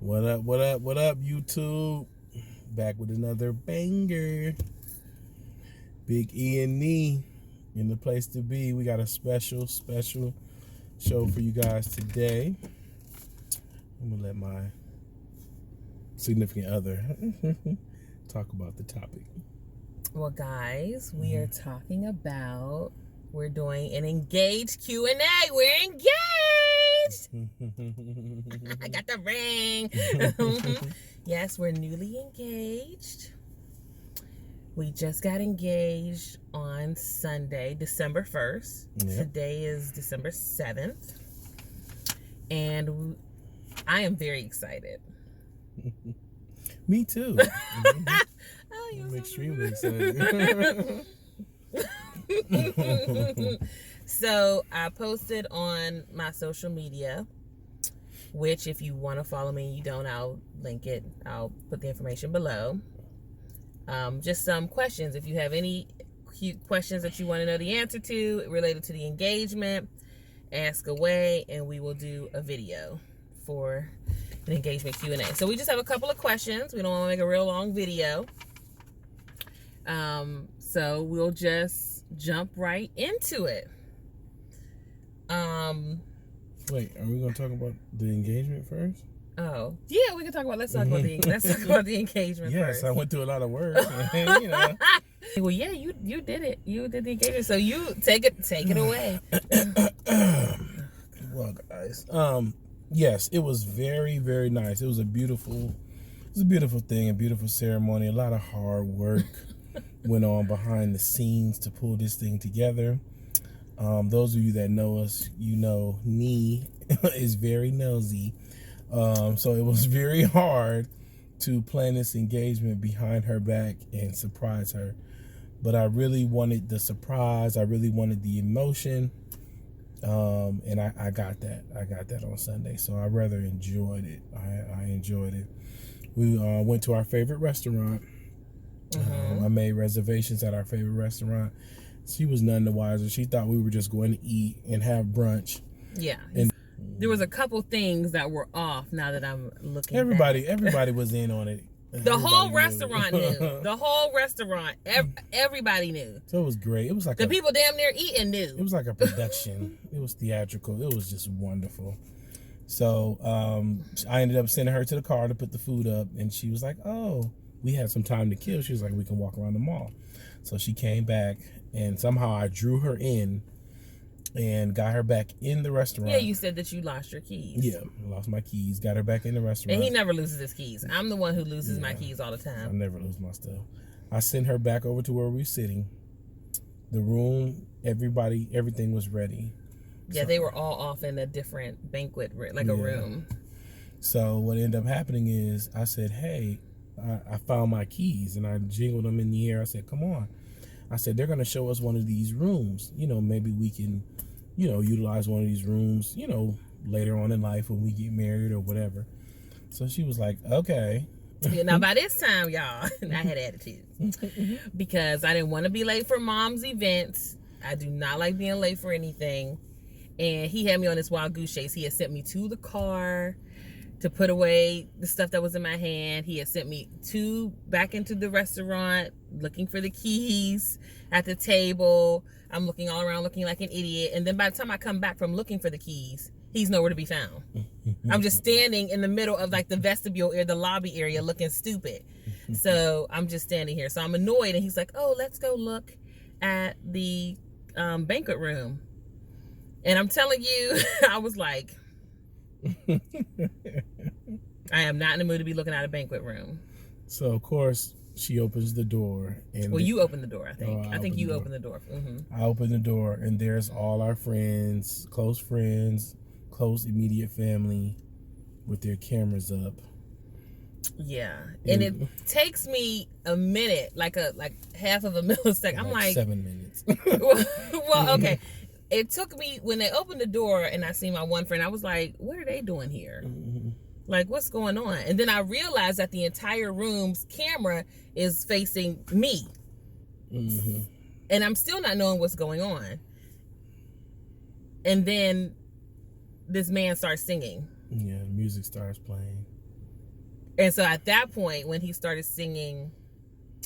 What up, what up, what up, YouTube? Back with another banger. Big E and E in the place to be. We got a special show for you guys today. I'm going to let my significant other talk about the topic. Well, guys, we are talking about, we're doing an engaged Q&A. We're engaged. I got the ring. Yes, we're newly engaged. We just got engaged on Sunday, December 1st. Yep. Today is December 7th. And I am very excited. Me too. I'm extremely excited. So I posted on my social media, which if you want to follow me, you don't, I'll link it. I'll put the information below. Just some questions. If you have any cute questions that you want to know the answer to related to the engagement, ask away, and we will do a video for an engagement Q&A. So we just have a couple of questions. We don't want to make a real long video. So we'll just jump right into it. Wait, are we going to talk about the engagement first? Oh, yeah, we can talk about, let's talk about the engagement first. Yes, I went through a lot of words. You know. Well, yeah, you did it. You did the engagement. So you take it away. Well, guys, yes, it was very, very nice. It was a beautiful thing, a beautiful ceremony. A lot of hard work went on behind the scenes to pull this thing together. Those of you that know us, you know Nee is very nosy. So it was very hard to plan this engagement behind her back and surprise her. But I really wanted the surprise. I really wanted the emotion. And I got that. I got that on Sunday. So I rather enjoyed it. I enjoyed it. We went to our favorite restaurant. I made reservations at our favorite restaurant. She was none the wiser. She thought we were just going to eat and have brunch. Yeah. And there was a couple things that were off now that I'm looking Everybody back. was in on it. The whole restaurant knew. The whole restaurant. Everybody knew. So it was great. It was like the people damn near eating knew. It was like a production. It was theatrical. It was just wonderful. So I ended up sending her to the car to put the food up, and she was like, "Oh, we had some time to kill." She was like, "We can walk around the mall." So she came back, and somehow I drew her in and got her back in the restaurant. Yeah, you said that you lost your keys. Yeah, I lost my keys. Got her back in the restaurant. And he never loses his keys. I'm the one who loses my keys all the time. I never lose my stuff. I sent her back over to where we were sitting. The room, everything was ready. Yeah, so they were all off in a different banquet, like a room. So what ended up happening is I said, "Hey, I found my keys," and I jingled them in the air. I said, "Come on." I said, "They're going to show us one of these rooms. You know, maybe we can, utilize one of these rooms, later on in life when we get married or whatever." So she was like, "Okay." Yeah, now, by this time, y'all, I had attitude because I didn't want to be late for Mom's events. I do not like being late for anything. And he had me on this wild goose chase. He had sent me to the car to put away the stuff that was in my hand. He had sent me back into the restaurant looking for the keys at the table. I'm looking all around looking like an idiot. And then by the time I come back from looking for the keys, he's nowhere to be found. I'm just standing in the middle of like the vestibule or the lobby area looking stupid. So I'm just standing here. So I'm annoyed. And he's like, "Oh, let's go look at the banquet room." And I'm telling you, I was like, I am not in the mood to be looking at a banquet room. So, of course, she opens the door. Well, you opened the door, I think. I think you opened the door. I opened the door, and there's all our friends, close immediate family with their cameras up. Yeah. And it takes me a minute, like half of a millisecond. I'm like 7 minutes. well, okay. It took me, when they opened the door and I see my one friend, I was like, what are they doing here? Like, what's going on? And then I realized that the entire room's camera is facing me. And I'm still not knowing what's going on. And then this man starts singing. Yeah, music starts playing. And so at that point, when he started singing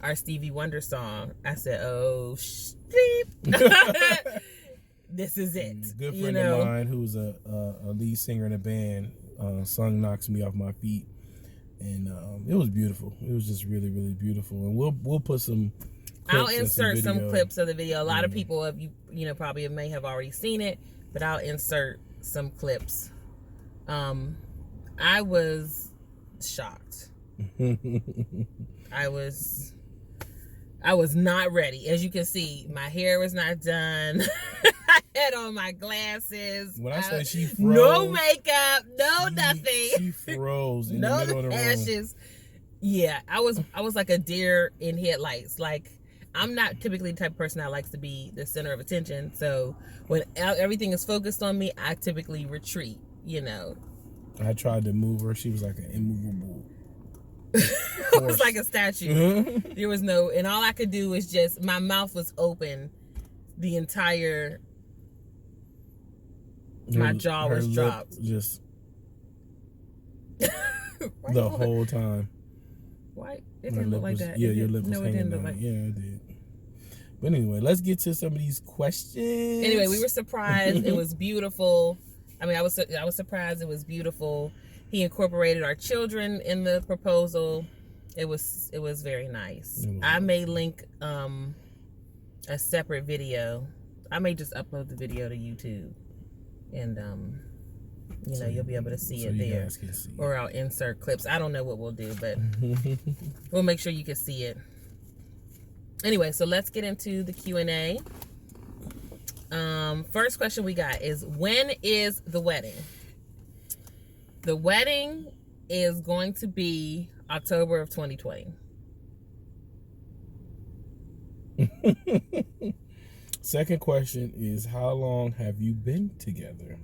our Stevie Wonder song, I said, "Oh, this is it." Good friend of mine who's a lead singer in a band sung "Knocks Me Off My Feet," and it was beautiful. It was just really, really beautiful. And we'll put some. I'll insert some clips of the video. A lot of people have probably may have already seen it, but I'll insert some clips. I was shocked. I was not ready. As you can see, my hair was not done. I had on my glasses. When I say she froze, no makeup, nothing. She froze in the middle of the lashes. room. Yeah, I was like a deer in headlights. Like, I'm not typically the type of person that likes to be the center of attention. So when everything is focused on me, I typically retreat. I tried to move her. She was like an immovable. It was like a statue. There was no, and all I could do was just, my mouth was open the entire, my jaw was dropped. Just the whole time. Why? It didn't look like that. Yeah, your lip was hanging didn't look down. like. Yeah, it did. But anyway, let's get to some of these questions. Anyway, we were surprised. It was beautiful. I mean, I was surprised. It was beautiful. He incorporated our children in the proposal. It was very nice. I may link a separate video. I may just upload the video to YouTube, and you'll be able to see it there. Guys can see. Or I'll insert clips. I don't know what we'll do, but we'll make sure you can see it. Anyway, so let's get into the Q&A. First question we got is, when is the wedding? The wedding is going to be October of 2020. Second question is, how long have you been together?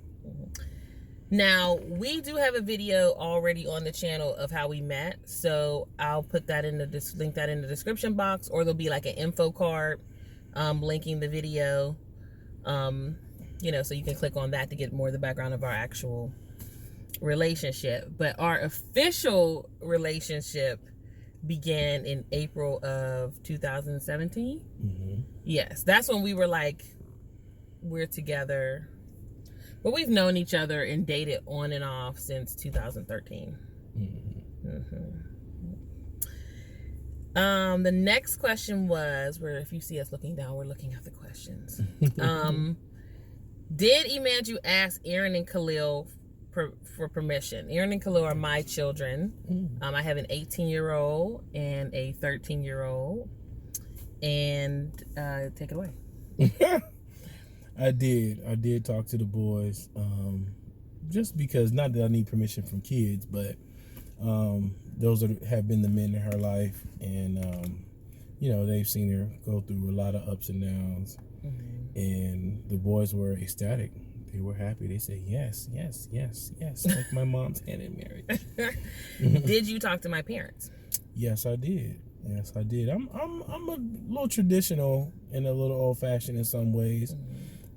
Now, we do have a video already on the channel of how we met, so I'll put that link that in the description box, or there'll be like an info card linking the video, so you can click on that to get more of the background of our actual relationship. But our official relationship began in April of 2017. Mm-hmm. Yes, that's when we were like, we're together. But we've known each other and dated on and off since 2013. Mm-hmm. Mm-hmm. The next question was, where if you see us looking down, we're looking at the questions. Did Emanju ask Aaron and Khalil for permission? Aaron and Khalil are my children. I have an 18-year-old and a 13-year-old. And take it away. I did talk to the boys, just because, not that I need permission from kids, but those have been the men in her life, and they've seen her go through a lot of ups and downs, and the boys were ecstatic. They were happy. They said yes, yes, yes, yes, like my mom's hand in marriage. Did you talk to my parents? Yes, I did. Yes, I did. I'm a little traditional and a little old fashioned in some ways.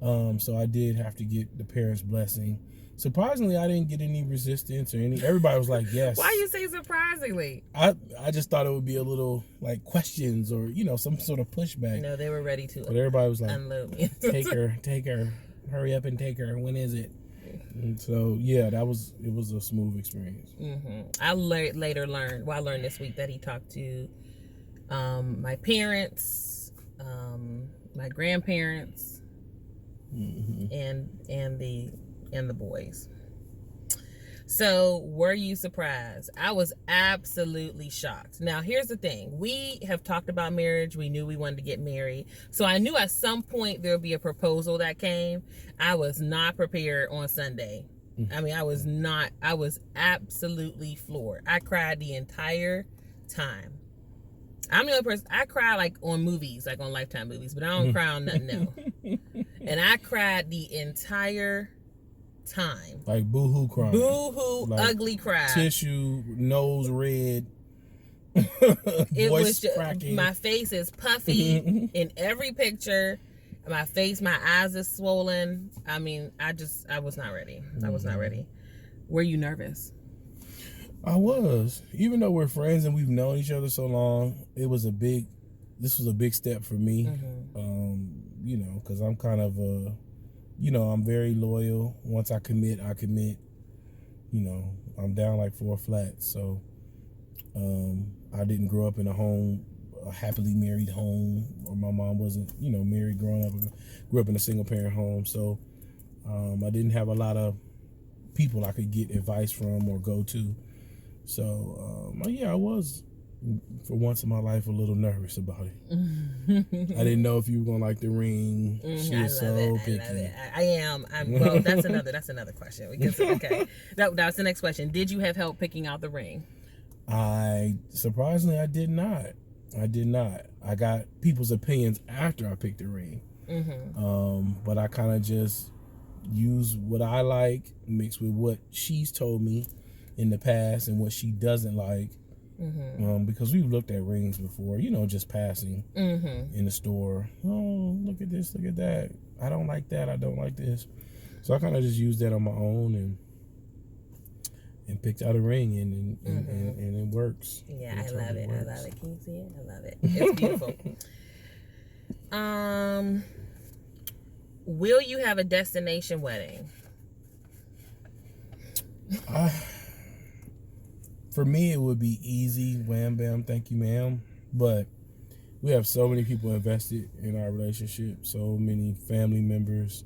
So I did have to get the parents' blessing. Surprisingly, I didn't get any resistance or any. Everybody was like, "Yes." Why you say surprisingly? I just thought it would be a little like questions or some sort of pushback. No, they were ready to. But everybody was like, unload me. take her, hurry up and take her. When is it? And so yeah, it was a smooth experience. I later learned. I learned this week that he talked to my parents, my grandparents. And the boys. So, were you surprised? I was absolutely shocked. Now, here's the thing. We have talked about marriage. We knew we wanted to get married. So, I knew at some point there would be a proposal that came. I was not prepared on Sunday. I mean, I was absolutely floored. I cried the entire time. I'm the only person, I cry like on movies, like on Lifetime movies, but I don't cry on nothing else. And I cried the entire time. Like boo-hoo crying. Boo-hoo, like ugly cry. Tissue, nose red. It voice was just, cracking. My face is puffy in every picture. My eyes are swollen. I mean, I was not ready. I was not ready. Were you nervous? I was. Even though we're friends and we've known each other so long, this was a big step for me. You know, because I'm kind of I'm very loyal. Once I commit, I commit. You know, I'm down like 4 flats. So I didn't grow up in a happily married home, or my mom wasn't, married growing up. I grew up in a single parent home. So I didn't have a lot of people I could get advice from or go to. So I was, for once in my life, a little nervous about it. I didn't know if you were gonna like the ring. She was so picky. I am. Well, that's another question. Okay, that's the next question. Did you have help picking out the ring? Surprisingly, I did not. I got people's opinions after I picked the ring. But I kind of just use what I like mixed with what she's told me in the past and what she doesn't like. Because we've looked at rings before, just passing in the store. Oh, look at this, look at that. I don't like that. I don't like this. So I kind of just used that on my own and picked out a ring and it works. Yeah, I love it. I love it. Can you see it? I love it. It's beautiful. Will you have a destination wedding? For me, it would be easy. Wham, bam, thank you, ma'am. But we have so many people invested in our relationship, so many family members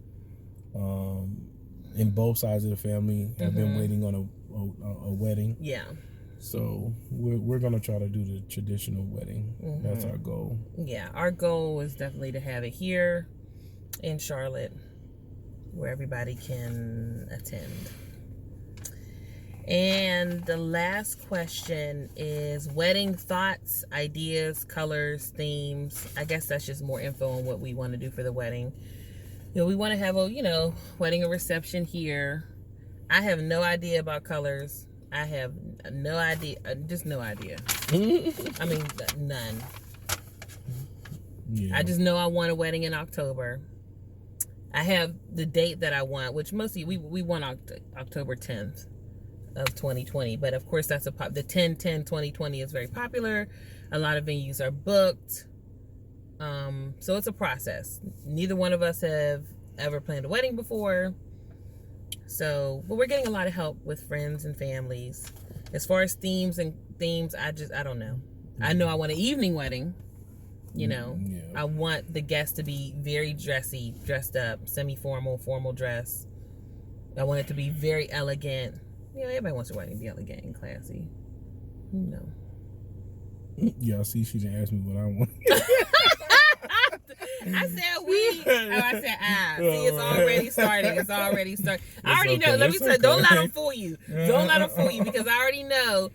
in both sides of the family have been waiting on a wedding. Yeah. So we're going to try to do the traditional wedding. That's our goal. Yeah, our goal is definitely to have it here in Charlotte where everybody can attend. And the last question is wedding thoughts, ideas, colors, themes. I guess that's just more info on what we want to do for the wedding. We want to have a, wedding or reception here. I have no idea about colors. I have no idea, just no idea. I mean, none. Yeah. I just know I want a wedding in October. I have the date that I want, which mostly we want October 10th. Of 2020, but of course that's the 10-10-2020 is very popular. A lot of venues are booked, so it's a process. Neither one of us have ever planned a wedding before, but we're getting a lot of help with friends and families. As far as themes, I don't know. I know I want an evening wedding. I want the guests to be very dressed up, semi-formal, formal dress. I want it to be very elegant. Everybody wants their wedding to be elegant and classy. No. Yeah, see, she didn't ask me what I want. I said we. I said See, it's already starting. I already know. Let me tell you, don't let them fool you. Don't let them fool you, because I already know.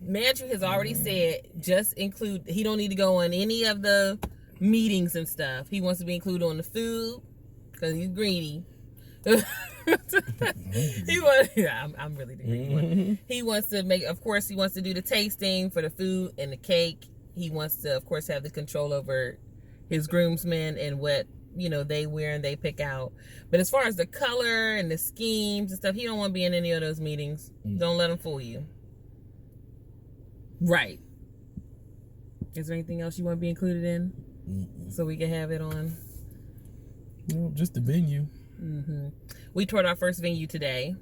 Mandrew has already said just include. He don't need to go on any of the meetings and stuff. He wants to be included on the food because he's greedy. I'm really the greedy one. He wants to do the tasting for the food and the cake. He wants to, of course, have the control over his groomsmen and what they wear and they pick out. But as far as the color and the schemes and stuff, he don't want to be in any of those meetings. Don't let him fool you. Right. Is there anything else you want to be included in? So we can have it on? Just the venue. We toured our first venue today,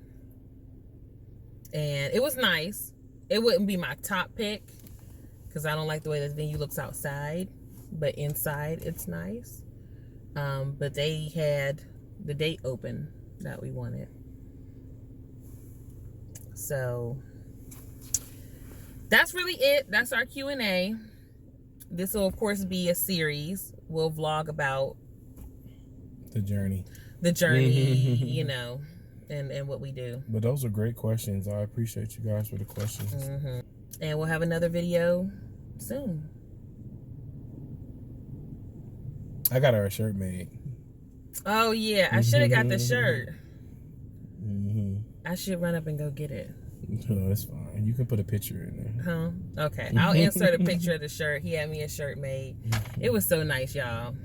and it was nice. It wouldn't be my top pick because I don't like the way this venue looks outside, but inside it's nice. But they had the date open that we wanted, so that's really it. That's our Q&A. This will, of course, be a series. We'll vlog about the journey, and what we do. But those are great questions. I appreciate you guys for the questions. And we'll have another video soon. I got her a shirt made. Oh, yeah. I should have got the shirt. I should run up and go get it. No, that's fine. You can put a picture in there. Huh? Okay. I'll insert a picture of the shirt. He had me a shirt made. It was so nice, y'all.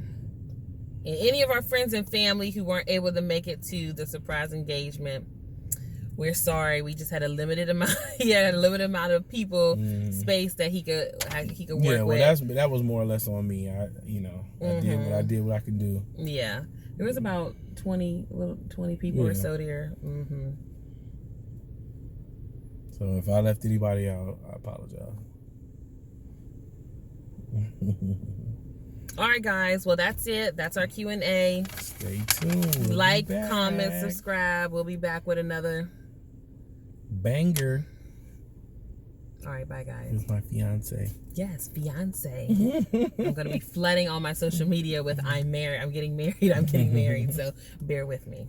And any of our friends and family who weren't able to make it to the surprise engagement, we're sorry. We just had a limited amount. He had a limited amount of people, space that he could work with. That was more or less on me. I did what I could do. Yeah, there was about 20 people or so there. Mm-hmm. So if I left anybody out, I apologize. All right, guys. Well, that's it. That's our Q&A. Stay tuned. Like, comment, subscribe. We'll be back with another banger. All right, bye, guys. With my fiance. Yes, fiance. I'm going to be flooding all my social media with I'm married. I'm getting married. I'm getting married. So bear with me.